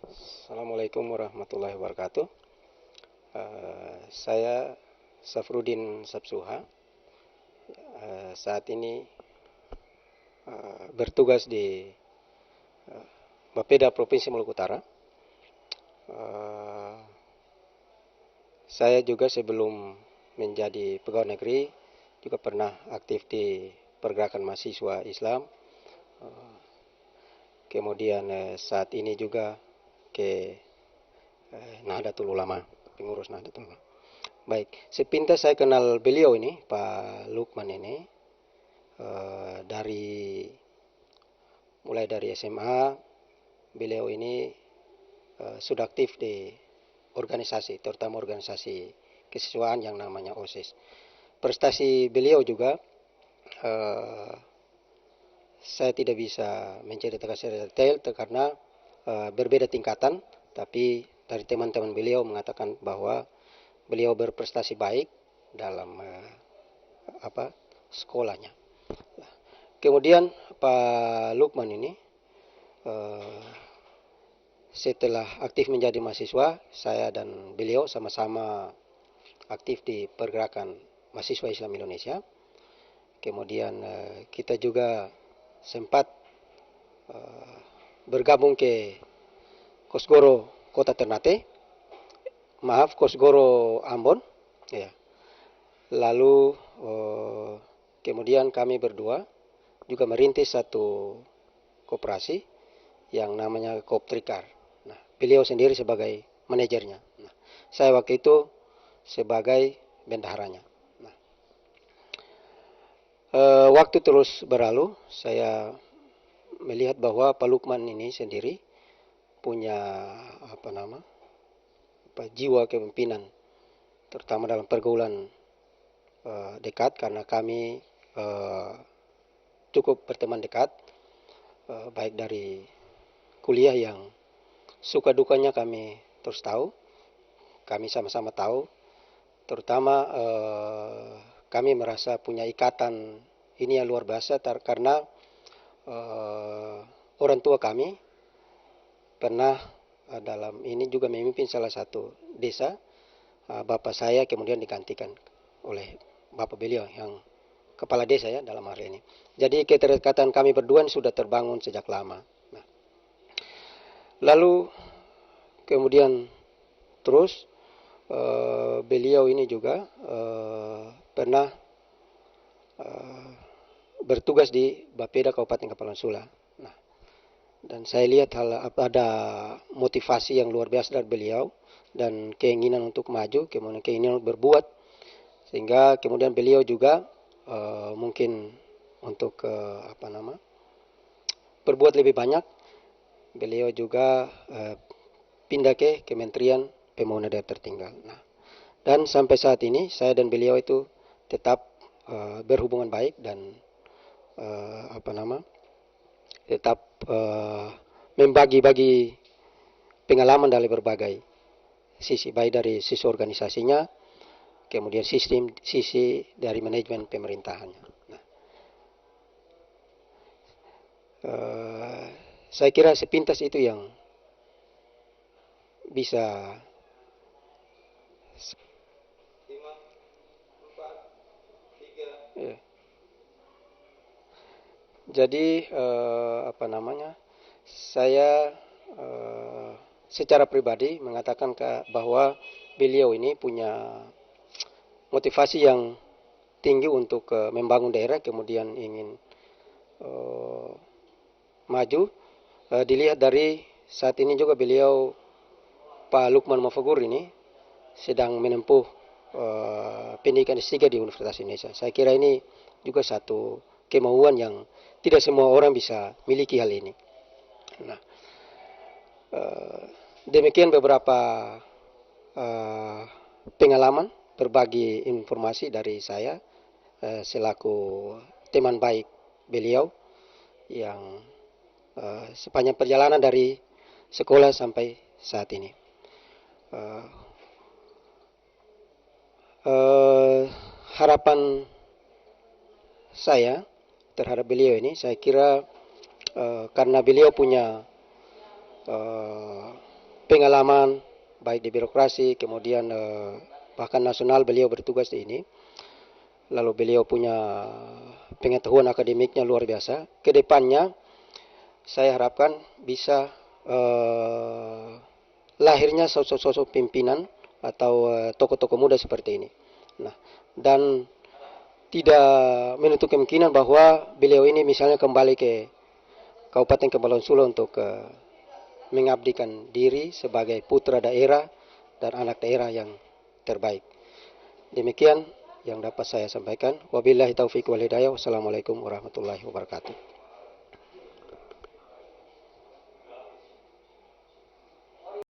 Assalamualaikum warahmatullahi wabarakatuh. Saya Safrudin Sapsuha. Saat ini bertugas di Bapeda Provinsi Maluku Utara. Saya juga sebelum menjadi pegawai negeri juga pernah aktif di pergerakan mahasiswa Islam. Kemudian saat ini juga ke Nahdlatul Ulama, pengurus Nahdlatul Ulama. Baik, sepintas saya kenal beliau ini, Pak Lukman ini, mulai dari SMA. Beliau ini sudah aktif di organisasi, terutama organisasi kesiswaan yang namanya OSIS. Prestasi beliau juga saya tidak bisa menceritakan secara detail karena berbeda tingkatan, tapi dari teman-teman beliau mengatakan bahwa beliau berprestasi baik dalam sekolahnya. Kemudian Pak Lukman ini setelah aktif menjadi mahasiswa, saya dan beliau sama-sama aktif di pergerakan mahasiswa Islam Indonesia. Kemudian kita juga sempat bergabung ke Kosgoro Kota Ternate, Kosgoro Ambon, ya. Lalu kemudian kami berdua juga merintis satu koperasi yang namanya Koop Trikar. Nah, beliau sendiri sebagai manajernya. Nah, saya waktu itu sebagai bendaharanya. Nah, waktu terus berlalu, saya melihat bahwa Pak Lukman ini sendiri punya jiwa kepemimpinan, terutama dalam pergaulan dekat, karena kami cukup berteman dekat, baik dari kuliah yang suka dukanya kami terus tahu, kami sama-sama tahu, terutama kami merasa punya ikatan ini yang luar biasa karena orang tua kami pernah dalam ini juga memimpin salah satu desa. Bapak saya kemudian digantikan oleh bapak beliau yang kepala desa, ya, dalam hal ini. Jadi keterikatan kami berdua sudah terbangun sejak lama. Nah, lalu kemudian terus beliau ini juga pernah bertugas di Bapeda Kabupaten Kepulauan Sula. Nah, dan saya lihat ada motivasi yang luar biasa dari beliau dan keinginan untuk maju, kemudian keinginan untuk berbuat, sehingga kemudian beliau juga mungkin untuk berbuat lebih banyak. Beliau juga pindah ke Kementerian Pembangunan Daerah Tertinggal. Nah, dan sampai saat ini saya dan beliau itu tetap berhubungan baik dan tetap membagi-bagi pengalaman dari berbagai sisi, baik dari sisi organisasinya, kemudian sisi dari manajemen pemerintahannya. Nah, saya kira sepintas itu yang bisa. Ya. Jadi saya secara pribadi mengatakan bahwa beliau ini punya motivasi yang tinggi untuk membangun daerah, kemudian ingin maju. Dilihat dari saat ini juga beliau, Pak Lukman Mafagur ini sedang menempuh pendidikan S3 di Universitas Indonesia. Saya kira ini juga satu kemauan yang tidak semua orang bisa miliki hal ini. Nah, demikian beberapa pengalaman, berbagi informasi dari saya selaku teman baik beliau yang sepanjang perjalanan dari sekolah sampai saat ini. Harapan saya terhadap beliau ini, saya kira karena beliau punya pengalaman baik di birokrasi, kemudian bahkan nasional beliau bertugas di ini. Lalu beliau punya pengetahuan akademiknya luar biasa. Kedepannya saya harapkan bisa lahirnya sosok-sosok pimpinan atau tokoh-tokoh muda seperti ini. Nah, dan tidak menutup kemungkinan bahwa beliau ini misalnya kembali ke Kabupaten Kepulauan Sulu untuk mengabdikan diri sebagai putra daerah dan anak daerah yang terbaik. Demikian yang dapat saya sampaikan. Wabillahi taufiq wal hidayah. Wassalamualaikum warahmatullahi wabarakatuh.